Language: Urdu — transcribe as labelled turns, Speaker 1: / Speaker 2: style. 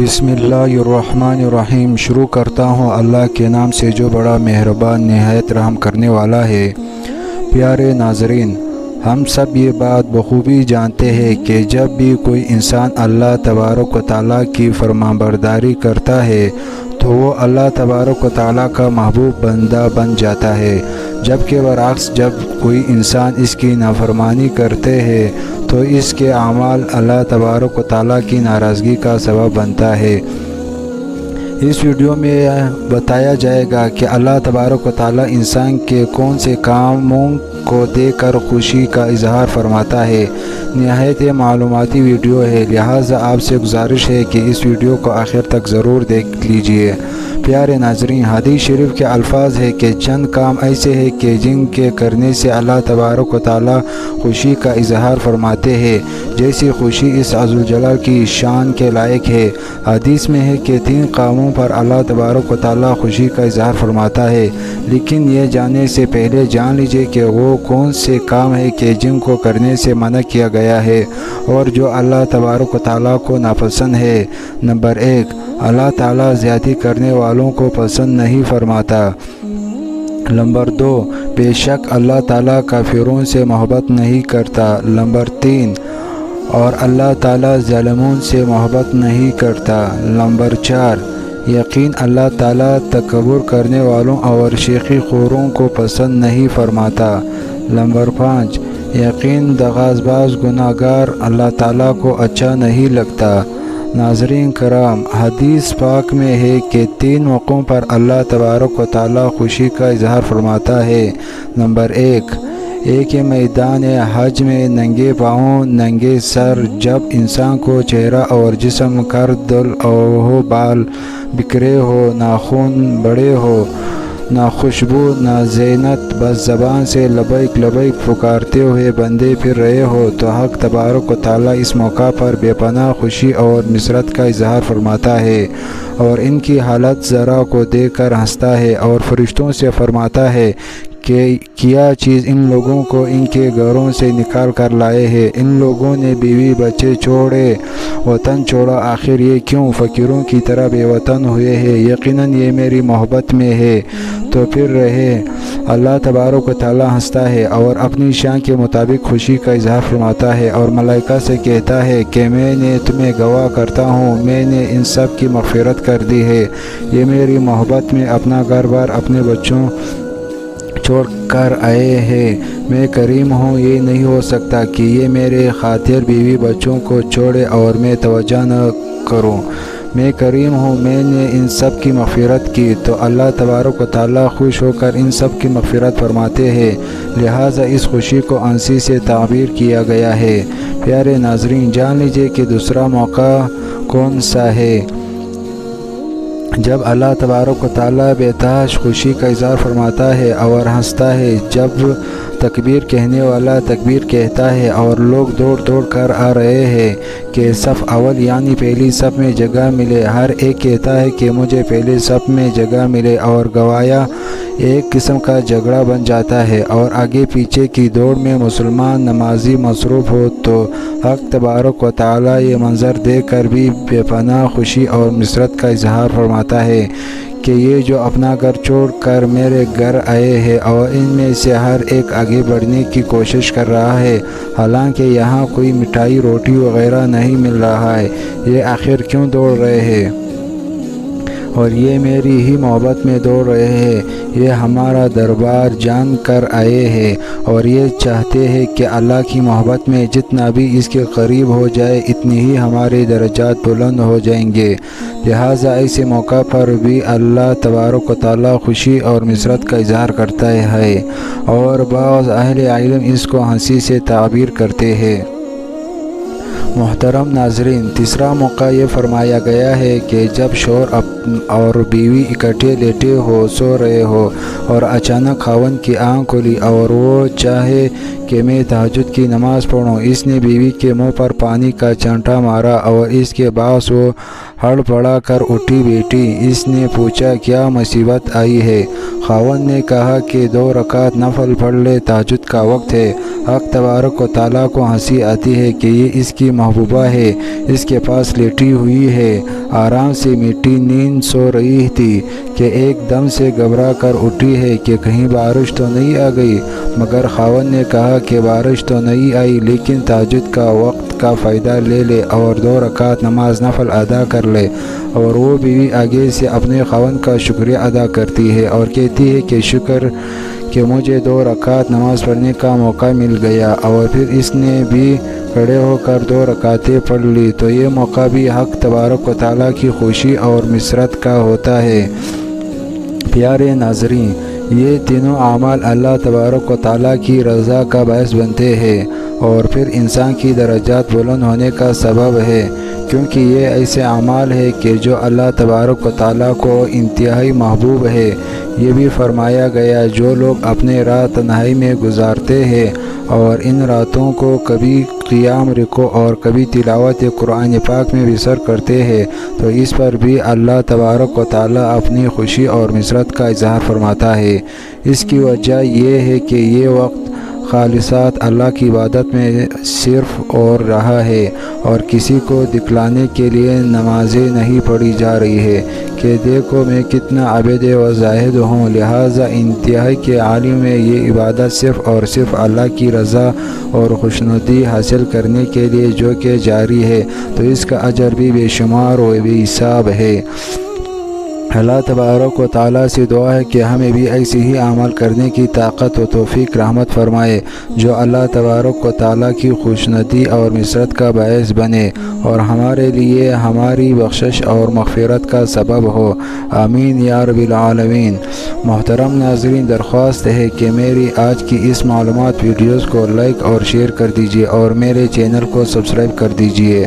Speaker 1: بسم اللہ الرحمن الرحیم۔ شروع کرتا ہوں اللہ کے نام سے جو بڑا مہربان نہایت رحم کرنے والا ہے۔ پیارے ناظرین، ہم سب یہ بات بخوبی جانتے ہیں کہ جب بھی کوئی انسان اللہ تبارک و تعالیٰ کی فرمانبرداری کرتا ہے تو وہ اللہ تبارک و تعالیٰ کا محبوب بندہ بن جاتا ہے، جبکہ برعکس جب کوئی انسان اس کی نافرمانی کرتے ہیں تو اس کے اعمال اللہ تبارک و تعالیٰ کی ناراضگی کا سبب بنتا ہے۔ اس ویڈیو میں بتایا جائے گا کہ اللہ تبارک و تعالیٰ انسان کے کون سے کاموں کو دیکھ کر خوشی کا اظہار فرماتا ہے۔ نہایت معلوماتی ویڈیو ہے، لہٰذا آپ سے گزارش ہے کہ اس ویڈیو کو آخر تک ضرور دیکھ لیجئے۔ پیارے ناظرین، حدیث شریف کے الفاظ ہے کہ چند کام ایسے ہیں کہ جن کے کرنے سے اللہ تبارک و تعالیٰ خوشی کا اظہار فرماتے ہیں، جیسی خوشی اس عزوجلال کی شان کے لائق ہے۔ حدیث میں ہے کہ 3 کاموں پر اللہ تبارک و تعالیٰ خوشی کا اظہار فرماتا ہے، لیکن یہ جاننے سے پہلے جان لیجئے کہ وہ کون سے کام ہیں کہ جن کو کرنے سے منع کیا گیا ہے اور جو اللہ تبارک و تعالیٰ کو ناپسند ہے۔ نمبر 1، اللہ تعالیٰ زیادتی کرنے والوں کو پسند نہیں فرماتا۔ نمبر 2، بے شک اللہ تعالیٰ کافروں سے محبت نہیں کرتا۔ نمبر 3، اور اللہ تعالیٰ ظالموں سے محبت نہیں کرتا۔ نمبر 4، یقین اللہ تعالیٰ تکبر کرنے والوں اور شیخی خوروں کو پسند نہیں فرماتا۔ نمبر 5، یقین دغاسباز گناہگار اللہ تعالیٰ کو اچھا نہیں لگتا۔ ناظرین کرام، حدیث پاک میں ہے کہ 3 موقعوں پر اللہ تبارک و تعالیٰ خوشی کا اظہار فرماتا ہے۔ نمبر 1، میدان حج میں ننگے پاؤں ننگے سر، جب انسان کو چہرہ اور جسم کر دل ہو، بال بکھرے ہو، ناخن بڑے ہو، نہ خوشبو نہ زینت، بس زبان سے لبیک لبیک پکارتے ہوئے بندے پھر رہے ہو، تو حق تبارک و تعالیٰ اس موقع پر بے پناہ خوشی اور مسرت کا اظہار فرماتا ہے اور ان کی حالت ذرا کو دیکھ کر ہنستا ہے اور فرشتوں سے فرماتا ہے کہ کیا چیز ان لوگوں کو ان کے گھروں سے نکال کر لائے ہیں؟ ان لوگوں نے بیوی بچے چھوڑے، وطن چھوڑا، آخر یہ کیوں فقیروں کی طرح بے وطن ہوئے ہیں؟ یقیناً یہ میری محبت میں ہے تو پھر رہے۔ اللہ تبارک و تعالیٰ ہنستا ہے اور اپنی شان کے مطابق خوشی کا اظہار فرماتا ہے اور ملائکہ سے کہتا ہے کہ میں نے تمہیں گواہ کرتا ہوں، میں نے ان سب کی مغفرت کر دی ہے۔ یہ میری محبت میں اپنا گھر بار اپنے بچوں چھوڑ کر آئے ہیں۔ میں کریم ہوں، یہ نہیں ہو سکتا کہ یہ میرے خاطر بیوی بچوں کو چھوڑے اور میں توجہ نہ کروں۔ میں کریم ہوں، میں نے ان سب کی مغفرت کی، تو اللہ تبارک و تعالیٰ خوش ہو کر ان سب کی مغفرت فرماتے ہیں، لہٰذا اس خوشی کو انسی سے تعبیر کیا گیا ہے۔ پیارے ناظرین، جان لیجئے کہ دوسرا موقع کون سا ہے جب اللہ تبارک و تعالیٰ بے تحاشا خوشی کا اظہار فرماتا ہے اور ہنستا ہے، جب تکبیر کہنے والا تکبیر کہتا ہے اور لوگ دوڑ دوڑ کر آ رہے ہیں کہ صف اول یعنی پہلی صف میں جگہ ملے۔ ہر ایک کہتا ہے کہ مجھے پہلی صف میں جگہ ملے اور گوایا ایک قسم کا جھگڑا بن جاتا ہے اور آگے پیچھے کی دوڑ میں مسلمان نمازی مصروف ہو، تو حق تبارک و تعالیٰ یہ منظر دیکھ کر بھی بے پناہ خوشی اور مسرت کا اظہار فرماتا ہے کہ یہ جو اپنا گھر چھوڑ کر میرے گھر آئے ہیں اور ان میں سے ہر ایک آگے بڑھنے کی کوشش کر رہا ہے، حالانکہ یہاں کوئی مٹھائی روٹی وغیرہ نہیں مل رہا ہے، یہ آخر کیوں دوڑ رہے ہیں؟ اور یہ میری ہی محبت میں دوڑ رہے ہیں۔ یہ ہمارا دربار جان کر آئے ہیں اور یہ چاہتے ہیں کہ اللہ کی محبت میں جتنا بھی اس کے قریب ہو جائے اتنی ہی ہمارے درجات بلند ہو جائیں گے، لہٰذا ایسے موقع پر بھی اللہ تبارک و تعالیٰ خوشی اور مسرت کا اظہار کرتا ہے اور بعض اہل علم اس کو ہنسی سے تعبیر کرتے ہیں۔ محترم ناظرین، تیسرا موقع یہ فرمایا گیا ہے کہ جب شوہر اور بیوی اکٹھے لیٹے ہو، سو رہے ہو اور اچانک خاوند کی آنکھ کھلی اور وہ چاہے کہ میں تہجد کی نماز پڑھوں، اس نے بیوی کے منہ پر پانی کا چانٹا مارا اور اس کے باعث وہ ہڑبڑا کر اٹھی بیٹھی۔ اس نے پوچھا کیا مصیبت آئی ہے؟ خاوند نے کہا کہ 2 رکعت نفل پڑھ لے، تہجد کا وقت ہے۔ حق تبارک و تعالیٰ کو ہنسی آتی ہے کہ یہ اس کی محبوبہ ہے، اس کے پاس لیٹی ہوئی ہے، آرام سے میٹھی نیند سو رہی تھی کہ ایک دم سے گھبرا کر اٹھی ہے کہ کہیں بارش تو نہیں آ گئی۔ مگر خاوند نے کہا کہ بارش تو نہیں آئی، لیکن تہجد کا وقت کا فائدہ لے لے اور 2 رکعت نماز نفل ادا کر لے۔ اور وہ بیوی آگے سے اپنے خاوند کا شکریہ ادا کرتی ہے اور کہتی ہے کہ شکر کہ مجھے 2 رکعت نماز پڑھنے کا موقع مل گیا، اور پھر اس نے بھی کھڑے ہو کر 2 رکعتیں پڑھ لی، تو یہ موقع بھی حق تبارک و تعالیٰ کی خوشی اور مسرت کا ہوتا ہے۔ پیارے ناظرین، یہ تینوں اعمال اللہ تبارک و تعالیٰ کی رضا کا باعث بنتے ہیں اور پھر انسان کی درجات بلند ہونے کا سبب ہے، کیونکہ یہ ایسے اعمال ہے کہ جو اللہ تبارک و تعالیٰ کو انتہائی محبوب ہے۔ یہ بھی فرمایا گیا، جو لوگ اپنے رات تنہائی میں گزارتے ہیں اور ان راتوں کو کبھی قیام رکوع اور کبھی تلاوت قرآن پاک میں بسر کرتے ہیں، تو اس پر بھی اللہ تبارک و تعالیٰ اپنی خوشی اور مسرت کا اظہار فرماتا ہے۔ اس کی وجہ یہ ہے کہ یہ وقت خالصات اللہ کی عبادت میں صرف اور رہا ہے، اور کسی کو دکھلانے کے لیے نمازیں نہیں پڑھی جا رہی ہے کہ دیکھو میں کتنا عابد و زاہد ہوں۔ لہٰذا انتہائی کے عالم میں یہ عبادت صرف اور صرف اللہ کی رضا اور خوشنودی حاصل کرنے کے لیے جو کہ جاری ہے، تو اس کا اجر بھی بے شمار و بے حساب ہے۔ اللہ تبارک و تعالیٰ سے دعا ہے کہ ہمیں بھی ایسے ہی عمل کرنے کی طاقت و توفیق رحمت فرمائے جو اللہ تبارک و تعالیٰ کی خوشنودی اور مسرت کا باعث بنے اور ہمارے لیے ہماری بخشش اور مغفرت کا سبب ہو، آمین یا رب العالمین۔ محترم ناظرین، درخواست ہے کہ میری آج کی اس معلومات ویڈیوز کو لائک اور شیئر کر دیجیے اور میرے چینل کو سبسکرائب کر دیجیے۔